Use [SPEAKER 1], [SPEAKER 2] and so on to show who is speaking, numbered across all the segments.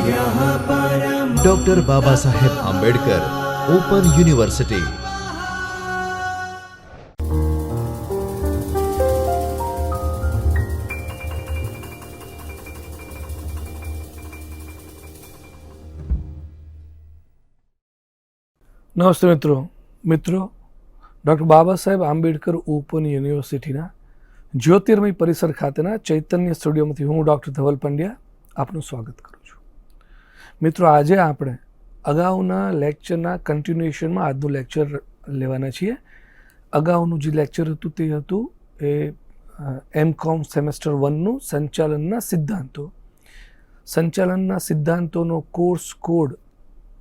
[SPEAKER 1] Doctor Baba Saheb Ambedkar open university.
[SPEAKER 2] નમસ્તે મિત્રો doctor Baba Saheb Ambedkar open યુનિવર્સિટીના જ્યોતિર્મય પરિસર ખાતેના ચૈતન્ય સ્ટુડિયોમાંથી હું ડૉક્ટર ધવલ પંડ્યા આપનું સ્વાગત કરું છું। મિત્રો, આજે આપણે અગાઉના લેક્ચરના કન્ટિન્યુએશનમાં આજનું લેક્ચર લેવાના છીએ। અગાઉનું જે લેક્ચર હતું તે હતું એ એમકોમ સેમેસ્ટર 1નું સંચાલનના સિદ્ધાંતો। સંચાલનના સિદ્ધાંતોનો કોર્સ કોડ,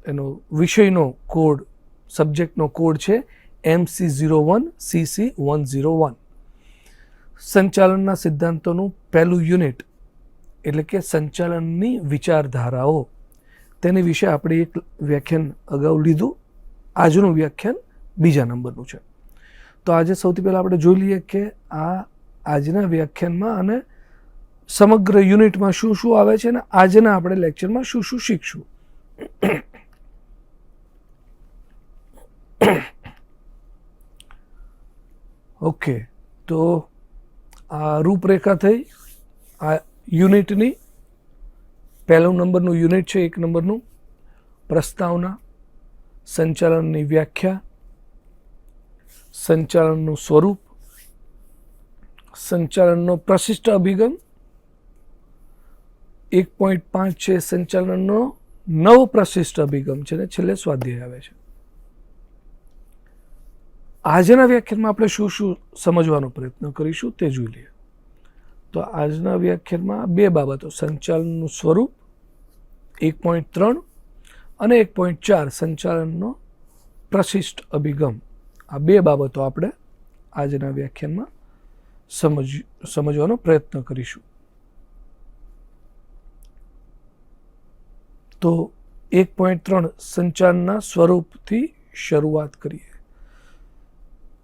[SPEAKER 2] એનો વિષયનો કોડ, સબ્જેક્ટનો કોડ છે MC01 CC101। સંચાલનના સિદ્ધાંતોનું પહેલું યુનિટ એટલે કે સંચાલનની વિચારધારાઓ, તેની વિશે આપણે એક વ્યાખ્યાન અગાઉ લીધું। આજનું વ્યાખ્યાન બીજા નંબરનું છે। તો આજે સૌથી પહેલાં આપણે જોઈ લઈએ કે આજના વ્યાખ્યાનમાં અને સમગ્ર યુનિટમાં શું શું આવે છે અને આજના આપણે લેક્ચરમાં શું શું શીખશું। ઓકે, તો આ રૂપરેખા થઈ આ યુનિટની। પહેલું નંબરનું યુનિટ છે, 1 નંબરનું પ્રસ્તાવના, સંચાલનની વ્યાખ્યા, સંચાલનનું સ્વરૂપ, સંચાલનનો પ્રશિષ્ટ અભિગમ। 1.5 છે સંચાલનનો નવ પ્રશિષ્ટ અભિગમ છે ને છેલ્લે સ્વાધ્યાય આવે છે। આજના વ્યાખ્યાનમાં આપણે શું શું સમજવાનો પ્રયત્ન કરીશું તે જોઈ લઈએ। તો આજના વ્યાખ્યાનમાં 2 બાબતો, સંચાલનનું સ્વરૂપ 1.3 અને 1.4 સંચાલનનો પ્રશિષ્ટ અભિગમ, આ 2 બાબતો આપણે આજના વ્યાખ્યાનમાં સમજવાનો પ્રયત્ન કરીશું। તો 1.3 સંચાલનના સ્વરૂપથી શરૂઆત કરીએ।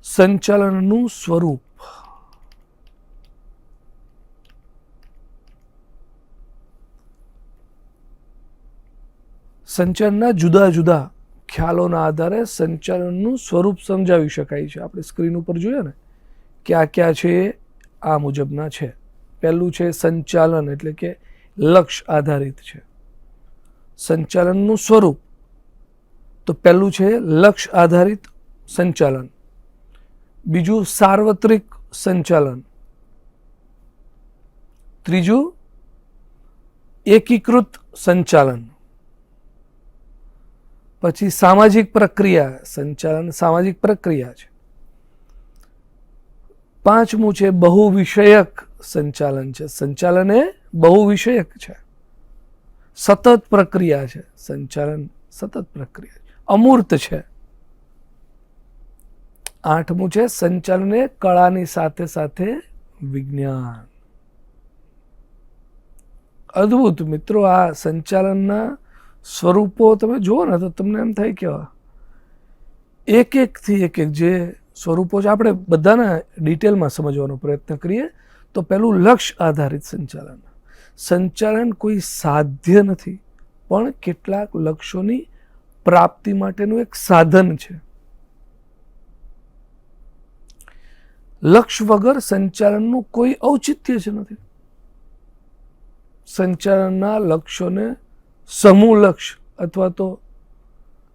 [SPEAKER 2] સંચાલનનું સ્વરૂપ, સંચાલનના જુદા જુદા ખ્યાલોના આધારે સંચાલનનું સ્વરૂપ સમજાવી શકાય છે। આપણે સ્ક્રીન ઉપર જોઈએ ને ક્યાં છે, આ મુજબના છે। પહેલું છે સંચાલન એટલે કે લક્ષ્ય આધારિત છે। સંચાલનનું સ્વરૂપ તો પહેલું છે લક્ષ્ય આધારિત સંચાલન, બીજું સાર્વત્રિક સંચાલન, ત્રીજું એકીકૃત સંચાલન, પછી સામાજિક પ્રક્રિયા, સંચાલન સામાજિક પ્રક્રિયા છે। 5મું છે બહુવિષયક સંચાલન છે, સંચાલન એ બહુવિષયક છે, સતત પ્રક્રિયા છે, સંચાલન સતત પ્રક્રિયા છે, અમૂર્ત છે। 8મું છે સંચાલન એ કળાની સાથે સાથે વિજ્ઞાન। અદ્ભુત મિત્રો, આ સંચાલનના સ્વરૂપો તમે જુઓ ને તો તમને એમ થાય કે એક જે સ્વરૂપો છે આપણે બધાના ડિટેલમાં સમજવાનો પ્રયત્ન કરીએ। તો પહેલું લક્ષ્ય આધારિત સંચાલન, સંચાલન કોઈ સાધ્ય નથી પણ કેટલાક લક્ષ્યોની પ્રાપ્તિ માટેનું એક સાધન છે। લક્ષ્ય વગર સંચાલનનું કોઈ ઔચિત્ય જ નથી। સંચાલનના લક્ષ્યોને સમૂહ લક્ષ્ય અથવા તો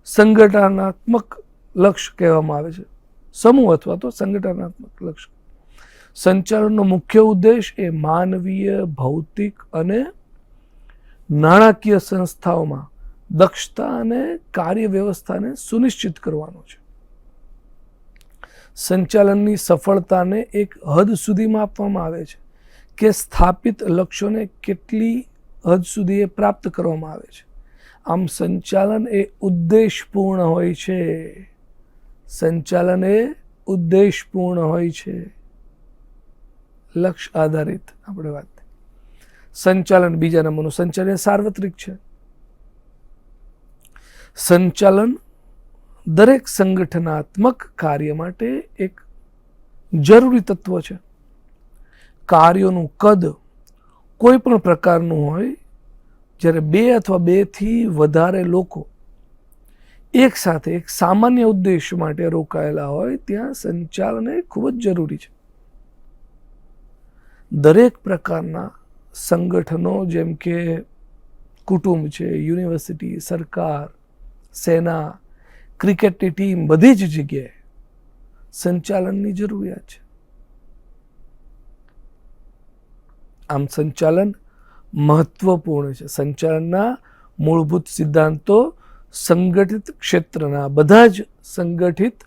[SPEAKER 2] સંગઠનાત્મક લક્ષ્ય કહેવામાં આવે છે, સમૂહ અથવા તો સંગઠનાત્મક લક્ષ્ય। સંચાલનનો મુખ્ય ઉદ્દેશ એ માનવીય, ભૌતિક અને નાણાકીય સંસ્થાઓમાં દક્ષતા અને કાર્ય વ્યવસ્થાને સુનિશ્ચિત કરવાનો છે। સંચાલનની સફળતાને એક હદ સુધી માપવામાં આવે છે કે સ્થાપિત લક્ષ્યોને કેટલી હદ સુધી એ પ્રાપ્ત કરવામાં આવે છે। આમ સંચાલન એ ઉદ્દેશપૂર્ણ હોય છે, સંચાલન એ ઉદ્દેશપૂર્ણ હોય છે। લક્ષ્ય આધારિત આપણે વાત, સંચાલન બીજા નંબરનું, સંચાલન સાર્વત્રિક છે। સંચાલન દરેક સંગઠનાત્મક કાર્ય માટે એક જરૂરી તત્વ છે। કાર્યોનું કદ કોઈ પણ પ્રકારનું હોય જ્યારે 2 અથવા 2થી વધારે લોકો એક સાથે એક સામાન્ય ઉદ્દેશ માટે રોકાયેલા હોય ત્યાં સંચાલન એ ખૂબ જ જરૂરી છે. દરેક પ્રકારના સંગઠનો જેમ કે કુટુંબ છે, યુનિવર્સિટી, સરકાર, સેના, ક્રિકેટની ટીમ, બધી જ જગ્યાએ સંચાલનની જરૂરિયાત છે. આમ સંચાલન મહત્વપૂર્ણ છે. સંચાલનના મૂળભૂત સિદ્ધાંતો સંગઠિત ક્ષેત્રના બધા જ સંગઠિત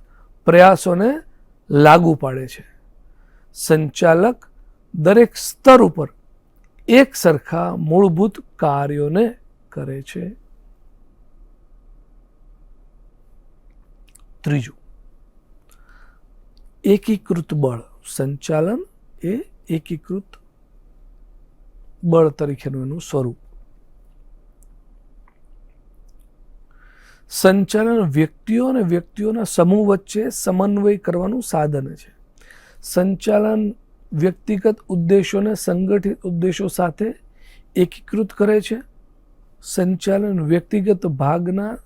[SPEAKER 2] પ્રયાસોને લાગુ પાડે છે. સંચાલક દરેક સ્તર ઉપર એક સરખા મૂળભૂત કાર્યોને કરે છે. ત્રીજું, એકીકૃત બળ. સંચાલન એ એકીકૃત બળ તરીકેનું એનું સ્વરૂપ. સંચાલન વ્યક્તિઓ અને વ્યક્તિઓના સમૂહ વચ્ચે સમન્વય કરવાનું સાધન છે. સંચાલન વ્યક્તિગત ઉદ્દેશોને સંગઠિત ઉદ્દેશો સાથે એકીકૃત કરે છે. સંચાલન વ્યક્તિગત ભાગના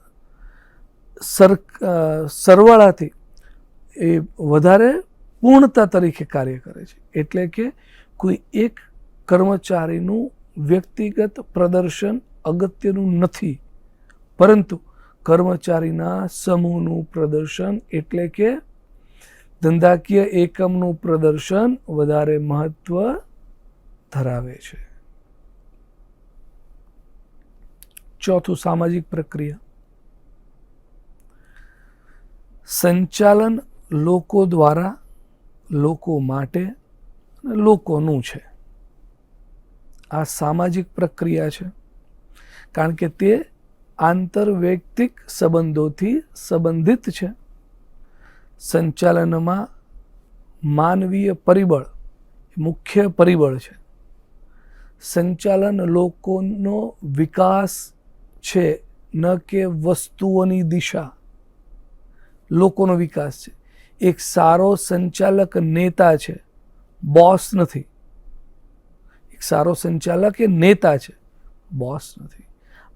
[SPEAKER 2] સરવાળાથી એ વધારે પૂર્ણતા તરીકે કાર્ય કરે છે. એટલે કે કોઈ એક કર્મચારીનું વ્યક્તિગત પ્રદર્શન અગત્યનું નથી, પરંતુ કર્મચારીના સમૂહનું પ્રદર્શન એટલે કે ધંધાકીય એકમનું પ્રદર્શન વધારે મહત્વ ધરાવે છે. ચોથું, સામાજિક પ્રક્રિયા. સંચાલન લોકો દ્વારા, લોકો માટે અને લોકોનું છે. આ સામાજિક પ્રક્રિયા છે, કારણ કે તે આંતરવૈયક્તિક સંબંધોથી સંબંધિત છે. સંચાલનમાં માનવીય પરિબળ મુખ્ય પરિબળ છે. સંચાલન લોકોનો વિકાસ છે, ન કે વસ્તુઓની દિશા. લોકોનો વિકાસ છે. એક સારો સંચાલક નેતા છે, બોસ નથી. એક સારો સંચાલક એ નેતા છે, બોસ નથી.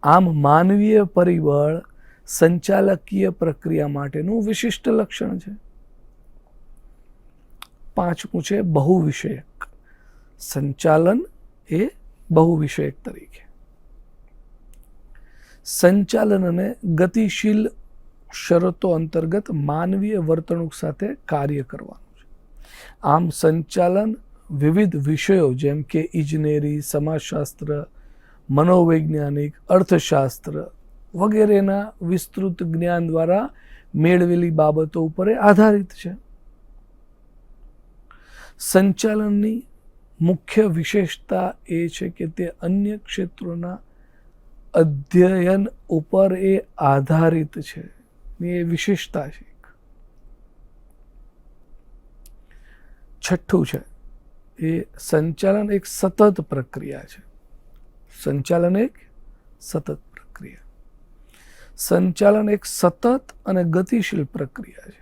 [SPEAKER 2] આમ માનવીય પરિબળ સંચાલકીય પ્રક્રિયા માટેનું વિશિષ્ટ લક્ષણ છે. પાંચમું છે બહુવિષયક. સંચાલન એ બહુવિષયક તરીકે. સંચાલનને ગતિશીલ શરતો અંતર્ગત માનવીય વર્તણૂક સાથે કાર્ય કરવાનું છે. આમ સંચાલન વિવિધ વિષયો જેમ કે ઇજનેરી, સમાજશાસ્ત્ર, મનોવૈજ્ઞાનિક, અર્થશાસ્ત્ર વગેરેના વિસ્તૃત જ્ઞાન દ્વારા મેળવેલી બાબતો ઉપર આધારિત છે. સંચાલનની મુખ્ય વિશેષતા એ છે કે તે અન્ય ક્ષેત્રોના અધ્યયન ઉપર એ આધારિત છે. એ વિશેષતા છે. છઠ્ઠું છે એ સંચાલન એક સતત પ્રક્રિયા છે. સંચાલન એક સતત પ્રક્રિયા. સંચાલન એક સતત અને ગતિશીલ પ્રક્રિયા છે.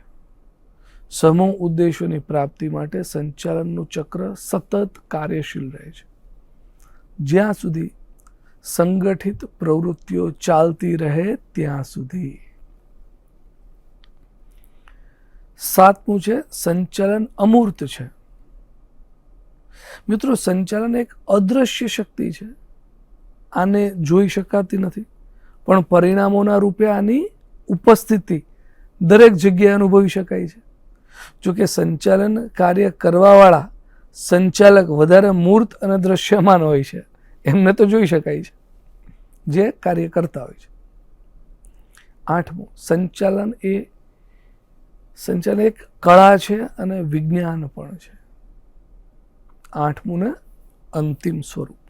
[SPEAKER 2] સમૂહ ઉદ્દેશોની પ્રાપ્તિ માટે સંચાલનનું ચક્ર સતત કાર્યશીલ રહે છે. જ્યાં સુધી સંગઠિત પ્રવૃત્તિઓ ચાલતી રહે ત્યાં સુધી. સાતમું છે સંચાલન અમૂર્ત છે. મિત્રો, સંચાલન એક અદ્રશ્ય શક્તિ છે. આને જોઈ શકાતી નથી, પણ પરિણામોના રૂપે આની ઉપસ્થિતિ દરેક જગ્યાએ અનુભવી શકાય છે. જોકે સંચાલન કાર્ય કરવાવાળા સંચાલક વધારે મૂર્ત અને દ્રશ્યમાન હોય છે. એમને તો જોઈ શકાય છે, જે કાર્ય કરતા હોય છે. આઠમું, સંચાલન એક કળા છે અને વિજ્ઞાન પણ છે. આઠમું ને અંતિમ સ્વરૂપ.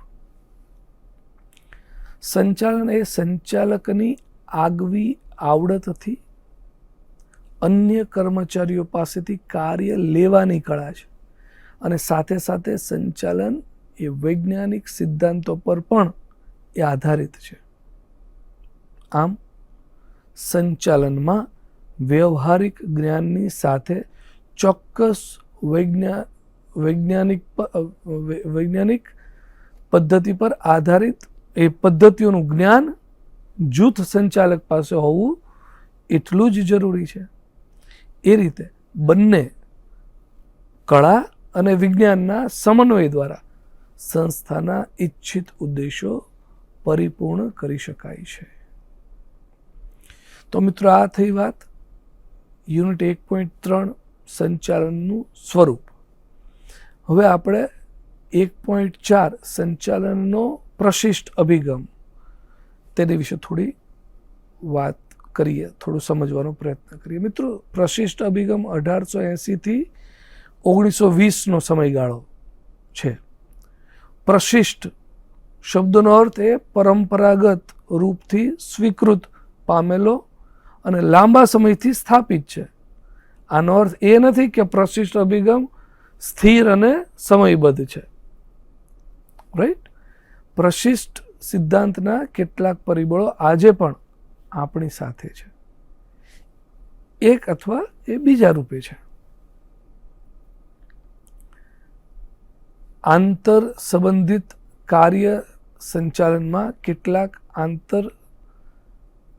[SPEAKER 2] સંચાલન એ સંચાલકની આગવી આવડતથી અન્ય કર્મચારીઓ પાસેથી કાર્ય લેવાની કળા છે, અને સાથે સાથે સંચાલન એ વૈજ્ઞાનિક સિદ્ધાંતો પર પણ એ આધારિત છે. આમ સંચાલનમાં વ્યવહારિક જ્ઞાનની સાથે ચોક્કસ વૈજ્ઞાનિક પદ્ધતિ પર આધારિત એ પદ્ધતિઓનું જ્ઞાન જૂથ સંચાલક પાસે હોવું એટલું જ જરૂરી છે. એ રીતે બંને કળા અને વિજ્ઞાનના સમન્વય દ્વારા સંસ્થાના ઈચ્છિત ઉદ્દેશો પરિપૂર્ણ કરી શકાય છે. તો મિત્રો, આ થઈ વાત યુનિટ 1.3 સંચાલનનું સ્વરૂપ. હવે આપણે 1.4 સંચાલનનો પ્રશિષ્ટ અભિગમ તેની વિશે થોડી વાત કરીએ, થોડું સમજવાનો પ્રયત્ન કરીએ. મિત્રો, પ્રશિષ્ટ અભિગમ 1880 થી 1920નો સમયગાળો છે. પ્રશિષ્ટ શબ્દનો અર્થ એ પરંપરાગત રૂપથી સ્વીકૃત પામેલો અને લાંબા સમયથી સ્થાપિત છે. આનો અર્થ એ નથી કે પ્રશિષ્ટ અભિગમ સ્થિર અને સમયબદ્ધ છે. રાઈટ? પ્રશિષ્ટ સિદ્ધાંતના કેટલાક પરિબળો આજે પણ આપણી સાથે છે, એક અથવા એ બીજા રૂપે છે. આંતર સંબંધિત કાર્ય સંચાલનમાં કેટલાક આંતર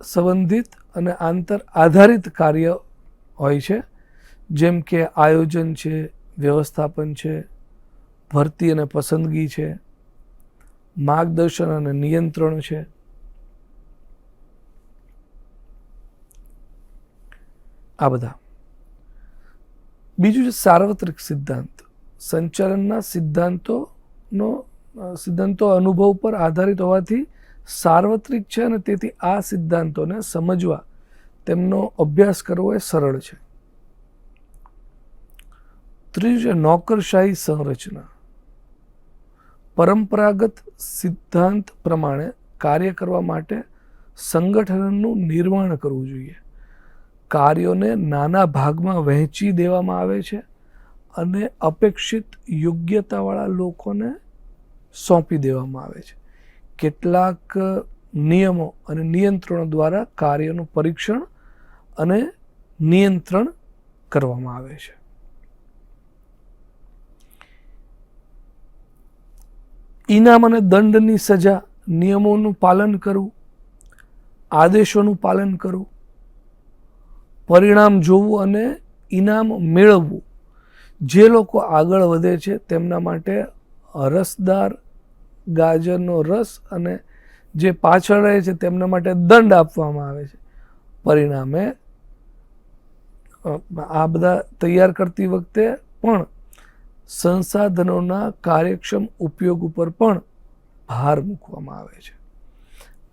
[SPEAKER 2] સંબંધિત અને આંતર આધારિત કાર્ય હોય છે, જેમ કે આયોજન છે, વ્યવસ્થાપન છે, ભરતી અને પસંદગી છે, માર્ગદર્શન અને નિયંત્રણ છે. આ બધા. બીજું છે સાર્વત્રિક સિદ્ધાંત. સંચાલનના સિદ્ધાંતો અનુભવ પર આધારિત હોવાથી સાર્વત્રિક છે અને તેથી આ સિદ્ધાંતોને સમજવા, તેમનો અભ્યાસ કરવો એ સરળ છે. ત્રીજું છે નોકરશાહી સંરચના. પરંપરાગત સિદ્ધાંત પ્રમાણે કાર્ય કરવા માટે સંગઠનનું નિર્માણ કરવું જોઈએ. કાર્યોને નાના ભાગમાં વહેંચી દેવામાં આવે છે અને અપેક્ષિત યોગ્યતાવાળા લોકોને સોંપી દેવામાં આવે છે. કેટલાક નિયમો અને નિયંત્રણો દ્વારા કાર્યનું પરીક્ષણ અને નિયંત્રણ કરવામાં આવે છે. ઇનામ અને દંડની સજા, નિયમોનું પાલન કરવું, આદેશોનું પાલન કરવું, પરિણામ જોવું અને ઇનામ મેળવવું. જે લોકો આગળ વધે છે તેમના માટે રસદાર ગાજરનો રસ અને જે પાછળ રહે છે તેમના માટે દંડ આપવામાં આવે છે. પરિણામે આ બધા તૈયાર કરતી વખતે પણ સંસાધનોના કાર્યક્ષમ ઉપયોગ ઉપર પણ ભાર મૂકવામાં આવે છે.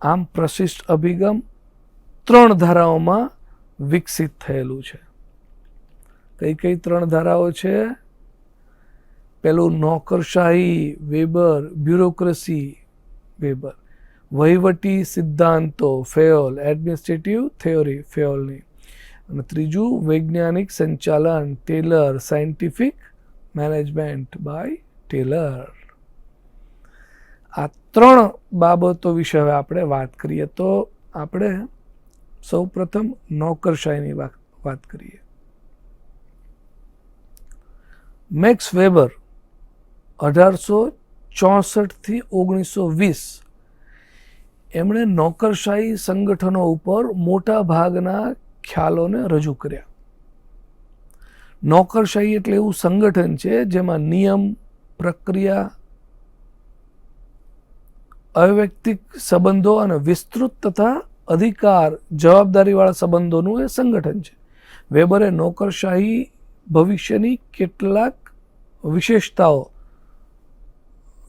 [SPEAKER 2] આમ પ્રશિષ્ટ અભિગમ 3 ધારાઓમાં વિકસિત થયેલું છે. કઈ કઈ 3 ધારાઓ છે? પેલું નોકરશાહી, વેબર, બ્યુરોક્રેસી, વેબર. વહીવટી સિદ્ધાંતો, ફેયોલ, એડમિનિસ્ટ્રેટિવ થિયોરી, ફેયોલની. અને ત્રીજું વૈજ્ઞાનિક સંચાલન, Taylor, scientific management by Taylor. આ 3 બાબતો વિશે હવે આપણે વાત કરીએ. તો આપણે સૌ પ્રથમ નોકરશાહીની વાત કરીએ. મેક્સ વેબર 1864 થી 1920 એમણે નોકરશાહી સંગઠનો ઉપર મોટા ભાગના ખ્યાલોને રજૂ કર્યા. નોકરશાહી એટલે એવું સંગઠન છે જેમાં નિયમ, પ્રક્રિયા, અવૈયક્તિક સંબંધો અને વિસ્તૃત તથા અધિકાર જવાબદારીવાળા સંબંધોનું એ સંગઠન છે. વેબરે નોકરશાહી ભવિષ્યની કેટલાક વિશેષતાઓ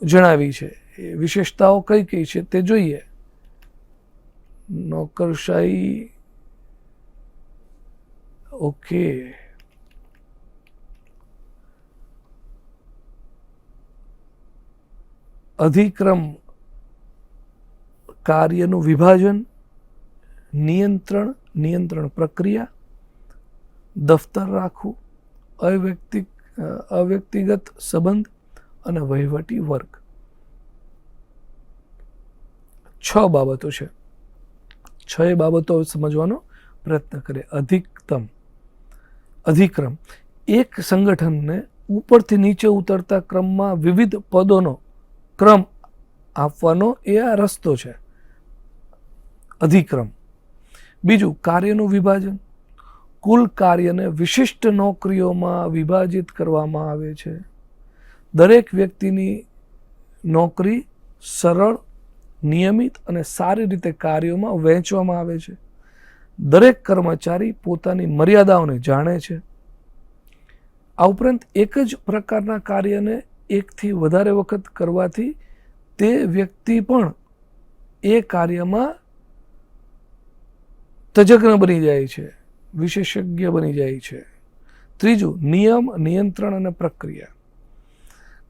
[SPEAKER 2] જણાવી છે. એ વિશેષતાઓ કઈ કઈ છે તે જોઈએ. નોકરશાહી, ઓકે, અધિક્રમ, કાર્યનું વિભાજન, નિયંત્રણ પ્રક્રિયા, દફતર રાખવું, અવ્યક્તિગત સંબંધ અને વહીવટી વર્ગ. 6 બાબતો છે. 6 બાબતો સમજવાનો પ્રયત્ન કરીએ. અધિક્રમ. એક સંગઠનને ઉપરથી નીચે ઉતરતા ક્રમમાં વિવિધ પદોનો ક્રમ આપવાનો એ આ રસ્તો છે, અધિક્રમ. બીજું, કાર્યનું વિભાજન. કુલ કાર્યને વિશિષ્ટ નોકરીઓમાં વિભાજિત કરવામાં આવે છે. દરેક વ્યક્તિની નોકરી સરળ, નિયમિત અને સારી રીતે કાર્યોમાં વહેંચવામાં આવે છે. દરેક કર્મચારી પોતાની મર્યાદાઓને જાણે છે. આ ઉપરાંત એક જ પ્રકારના કાર્યને એકથી વધારે વખત કરવાથી તે વ્યક્તિ પણ એ કાર્યમાં તજજ્ઞ બની જાય છે, વિશેષજ્ઞ બની જાય છે. ત્રીજું, નિયમ, નિયંત્રણ અને પ્રક્રિયા.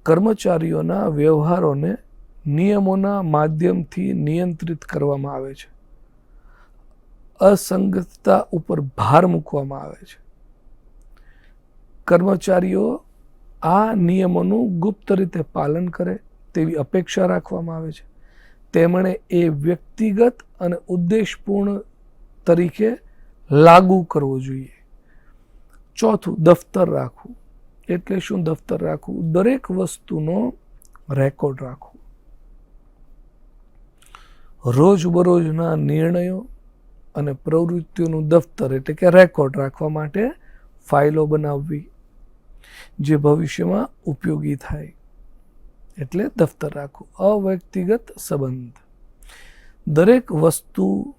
[SPEAKER 2] કર્મચારીઓના વ્યવહારોને નિયમોના માધ્યમથી નિયંત્રિત કરવામાં આવે છે. અસંગતતા ઉપર ભાર મૂકવામાં આવે છે. કર્મચારીઓ આ નિયમોનું ગુપ્ત રીતે પાલન કરે તેવી અપેક્ષા રાખવામાં આવે છે. તેમણે એ વ્યક્તિગત અને ઉદ્દેશપૂર્ણ તરીકે લાગુ કરવો જોઈએ. ચોથું, દફતર રાખવું. એટલે શું દફતર રાખવું? દરેક વસ્તુનો રેકોર્ડ રાખવો. રોજબરોજના નિર્ણયો અને પ્રવૃત્તિઓનું દફતર એટલે કે રેકોર્ડ રાખવા માટે ફાઇલો બનાવવી જે ભવિષ્યમાં ઉપયોગી થાય, એટલે દફતર રાખવું. અવ્યક્તિગત સંબંધ. દરેક વસ્તુ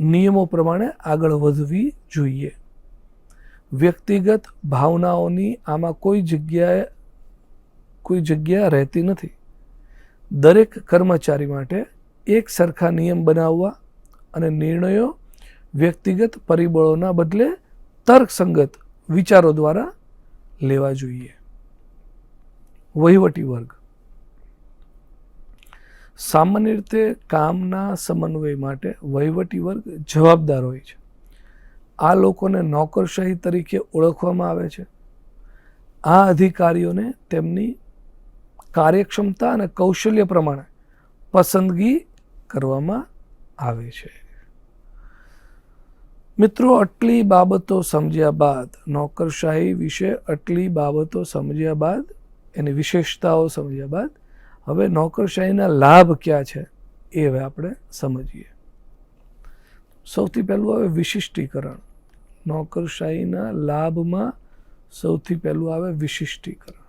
[SPEAKER 2] નિયમો પ્રમાણે આગળ વધવી જોઈએ. વ્યક્તિગત ભાવનાઓની આમાં કોઈ જગ્યા રહેતી નથી. દરેક કર્મચારી માટે એક સરખા નિયમ બનાવવા અને નિર્ણયો વ્યક્તિગત પરિબળોના બદલે તર્કસંગત વિચારો દ્વારા લેવા જોઈએ. વહીવટી વર્ગ. સામાન્ય રીતે કામના સમન્વય માટે વહીવટી વર્ગ જવાબદાર હોય છે. આ લોકોને નોકરશાહી તરીકે ઓળખવામાં આવે છે. આ અધિકારીઓને તેમની કાર્યક્ષમતા અને કૌશલ્ય પ્રમાણે પસંદગી કરવામાં આવે છે. મિત્રો, આટલી બાબતો સમજ્યા બાદ, નોકરશાહી વિશે આટલી બાબતો સમજ્યા બાદ, એની વિશેષતાઓ સમજ્યા બાદ, હવે નોકરશાહીના લાભ ક્યાં છે એ હવે આપણે સમજીએ. સૌથી પહેલું આવે વિશિષ્ટીકરણ. નોકરશાહીના લાભમાં સૌથી પહેલું આવે વિશિષ્ટીકરણ.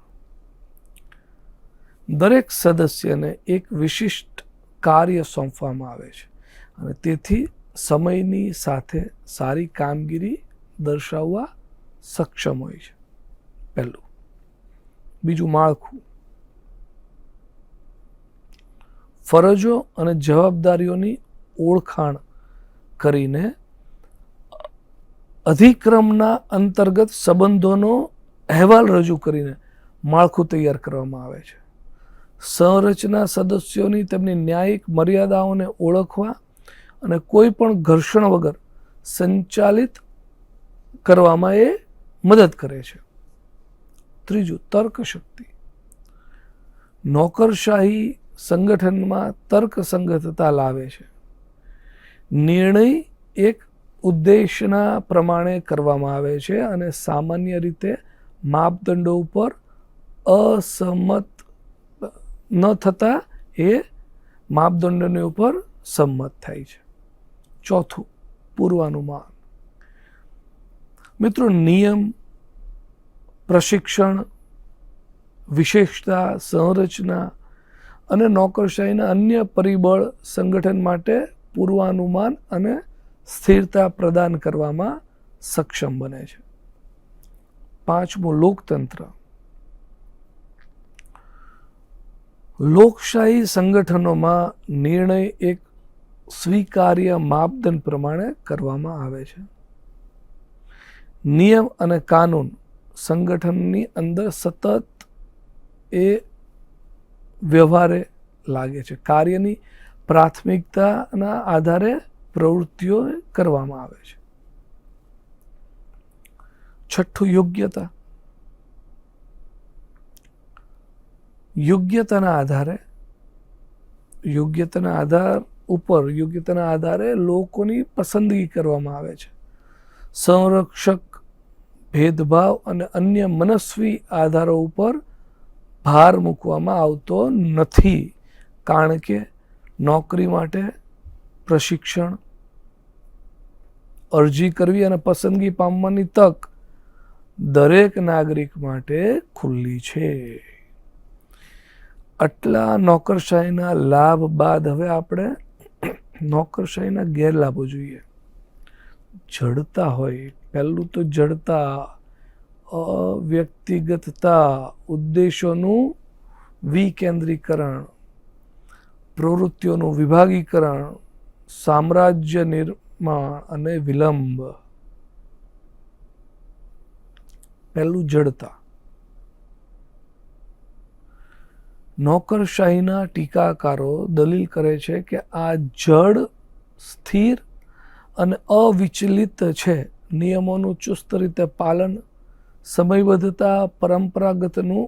[SPEAKER 2] દરેક સદસ્યને એક વિશિષ્ટ કાર્ય સોંપવામાં આવે છે અને તેથી સમયની સાથે સારી કામગીરી દર્શાવવા સક્ષમ હોય છે. પહેલું. બીજું, માળખું. ફરજો અને જવાબદારીઓની ઓળખાણ કરીને અધિક્રમના અંતર્ગત સંબંધોનો અહેવાલ રજૂ કરીને માળખું તૈયાર કરવામાં આવે છે. સંરચના સદસ્યોની તેમની ન્યાયિક મર્યાદાઓને ઓળખવા અને કોઈ પણ ઘર્ષણ વગર સંચાલિત કરવામાં એ મદદ કરે છે. ત્રીજું, તર્કશક્તિ. નોકરશાહી સંગઠનમાં તર્કસંગતતા લાવે છે. નિર્ણય એક ઉદ્દેશના પ્રમાણે કરવામાં આવે છે અને સામાન્ય રીતે માપદંડો ઉપર અસંમત ન થતા એ માપદંડોની ઉપર સંમત થાય છે. ચોથું, પૂર્વાનુમાન. મિત્રો, નિયમ, પ્રશિક્ષણ, વિશેષતા, સંરચના અને નોકરશાહીના અન્ય પરિબળ સંગઠન માટે પૂર્વાનુમાન અને સ્થિરતા પ્રદાન કરવામાં સક્ષમ બને છે. પાંચમું, લોકતંત્ર. લોકશાહી સંગઠનોમાં નિર્ણય એક સ્વીકાર્ય માપદંડ પ્રમાણે કરવામાં આવે છે. નિયમ અને કાનૂન સંગઠનની અંદર સતત એ વ્યવહારે લાગે છે. કાર્યની પ્રાથમિકતાના આધારે પ્રવૃત્તિઓ કરવામાં આવે છે. છઠ્ઠું, યોગ્યતા. યોગ્યતાના આધારે લોકોની પસંદગી કરવામાં આવે છે. સંરક્ષક, ભેદભાવ અને અન્ય મનસ્વી આધારો ઉપર ભાર મૂકવામાં આવતો નથી. કારણ કે નોકરી માટે પ્રશિક્ષણ, અરજી કરવી અને પસંદગી પામવાની તક દરેક નાગરિક માટે ખુલ્લી છે. આટલા નોકરશાહીના લાભ બાદ હવે આપણે નોકરશાહીના ગેરલાભો જોઈએ. જડતા હોય, પહેલું તો જડતા, અવ્યક્તિગતતા, ઉદ્દેશોનું વિકેન્દ્રીકરણ, પ્રવૃત્તિઓનું વિભાગીકરણ, સામ્રાજ્ય નિર્માણ અને વિલંબ. પહેલું જડતા. નોકરશાહીના ટીકાકારો દલીલ કરે છે કે આ જડ, સ્થિર અને અવિચલિત છે. નિયમોનું ચુસ્ત રીતે પાલન, સમયબદ્ધતા, પરંપરાગતનું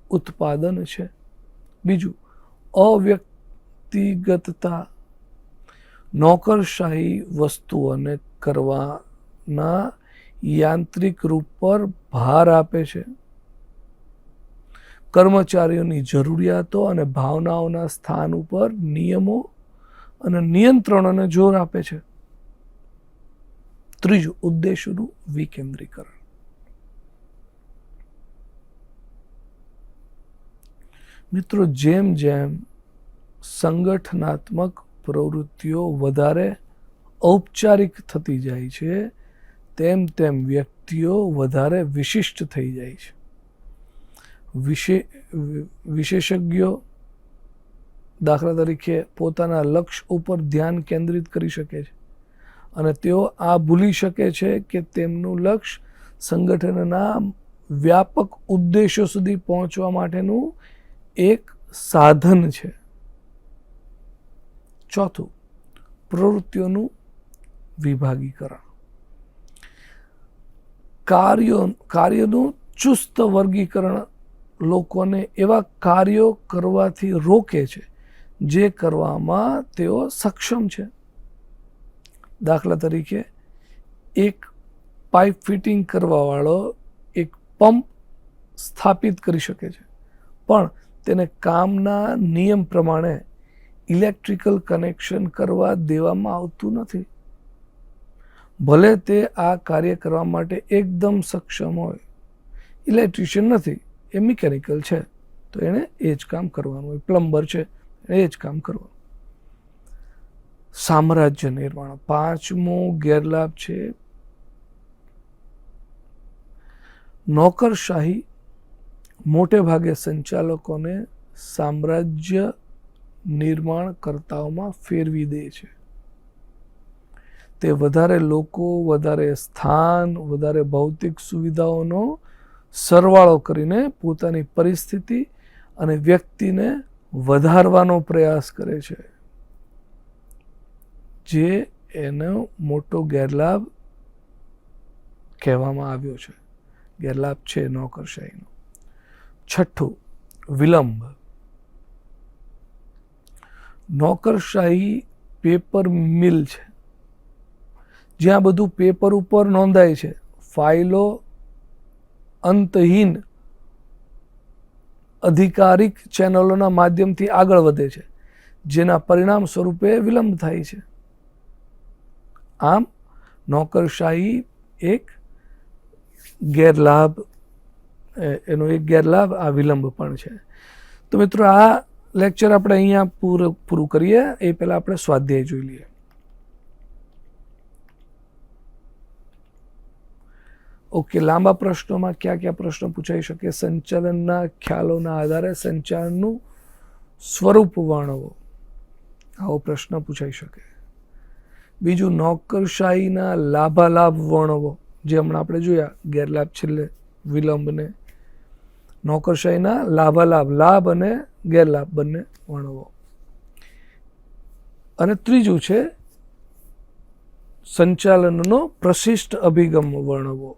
[SPEAKER 2] ઉત્પાદન છે. બીજું, અવ્યક્તિગતતા. નોકરશાહી વસ્તુઓને કરવાના યાંત્રિક રૂપ પર ભાર આપે છે. કર્મચારીઓની જરૂરિયાતો અને ભાવનાઓના સ્થાન ઉપર નિયમો અને નિયંત્રણોને જોર આપે છે. ત્રીજું, ઉદ્દેશોનું વિકેન્દ્રીકરણ. મિત્રો, જેમ જેમ સંગઠનાત્મક પ્રવૃત્તિઓ વધારે ઔપચારિક થતી જાય છે, તેમ તેમ વ્યક્તિઓ વધારે વિશિષ્ટ થઈ જાય છે. વિશેષજ્ઞો દાખલા તરીકે પોતાના લક્ષ્ય ઉપર ધ્યાન કેન્દ્રિત કરી શકે છે અને તેઓ આ ભૂલી શકે છે કે તેમનું લક્ષ્ય સંગઠનના વ્યાપક ઉદ્દેશો સુધી પહોંચવા માટેનું એક સાધન છે. ચોથું, પ્રવૃત્તિઓનું વિભાગીકરણ. કાર્યનું ચુસ્ત વર્ગીકરણ લોકોને એવા કાર્યો કરવાથી રોકે છે જે કરવામાં તેઓ સક્ષમ છે. દાખલા તરીકે એક પાઇપ ફિટિંગ કરવાવાળો એક પંપ સ્થાપિત કરી શકે છે, પણ તેને કામના નિયમ પ્રમાણે ઇલેક્ટ્રિકલ કનેક્શન કરવા દેવામાં આવતું નથી. ભલે તે આ કાર્ય કરવા માટે એકદમ સક્ષમ હોય. ઇલેક્ટ્રિશિયન નથી, એ મિકેનિકલ છે, તો એણે એ જ કામ કરવાનું હોય. પ્લમ્બર છે, એ જ કામ કરવાનું. સામ્રાજ્ય નિર્માણ. પાંચમો ગેરલાભ છે નોકરશાહી મોટે ભાગે સંચાલકોને સામ્રાજ્ય નિર્માણકર્તાઓમાં ફેરવી દે છે. તે વધારે લોકો, વધારે સ્થાન, વધારે ભૌતિક સુવિધાઓનો સરવાળો કરીને પોતાની પરિસ્થિતિ અને વ્યક્તિને વધારવાનો પ્રયાસ કરે છે, જે એનો મોટો ગેરલાભ કહેવામાં આવ્યો છે. ગેરલાભ છે નોકરશાહીનો. છઠ્ઠું, વિલંબ. નોકરશાહી પેપર મિલ છે, જ્યાં બધું પેપર ઉપર નોંધાય છે. ફાઇલો અંતહીન અધિકારિક ચેનલોના માધ્યમથી આગળ વધે છે, જેના પરિણામ સ્વરૂપે વિલંબ થાય છે. આમ નોકરશાહી એક ગેરલાભ, એનો એક ગેરલાભ આ વિલંબ પણ છે. તો મિત્રો, આ લેક્ચર આપણે અહીંયા પૂરું કરીએ એ પહેલાં આપણે સ્વાધ્યાય જોઈ લઈએ. ઓકે, લાંબા પ્રશ્નોમાં કયા કયા પ્રશ્નો પૂછાઈ શકે? સંચાલનના ખ્યાલોના આધારે સંચાલનનું સ્વરૂપ વર્ણવો, આવો પ્રશ્ન પૂછાઈ શકે. બીજું, નોકરશાહીના લાભાલાભ વર્ણવો, જે હમણાં આપણે જોયા. ગેરલાભ છેલ્લે વિલંબને. નોકરશાહીના લાભાલાભ, લાભ અને ગેરલાભ બંને વર્ણવો. અને ત્રીજું છે સંચાલનનો પ્રશિષ્ટ અભિગમ વર્ણવો.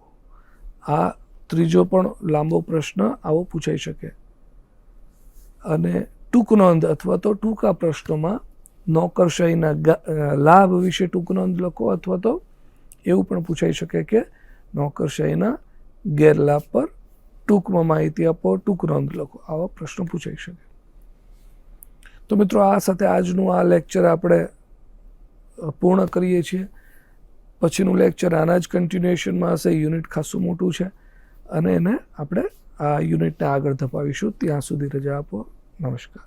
[SPEAKER 2] આ ત્રીજો પણ લાંબો પ્રશ્ન આવો પૂછાઈ શકે. અને ટૂંકનોંધ અથવા તો ટૂંકા પ્રશ્નોમાં નોકરશાહીના લાભ વિશે ટૂંકનોંધ લખો, અથવા તો એવું પણ પૂછાઈ શકે કે નોકરશાહીના ગેરલાભ પર ટૂંકમાં માહિતી આપો, ટૂંક નોંધ લખો, આવા પ્રશ્નો પૂછાઈ શકે. તો મિત્રો, આ સાથે આજનું આ લેક્ચર આપણે પૂર્ણ કરીએ છીએ. પછીનું લેક્ચર આના જ કન્ટિન્યુએશનમાં હશે. યુનિટ ખાસું મોટું છે અને એને આપણે આ યુનિટને આગળ ધપાવીશું. ત્યાં સુધી રજા આપો. નમસ્કાર.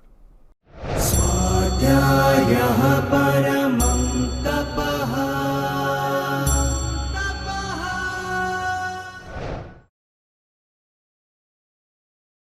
[SPEAKER 3] स्वाध्यायः परः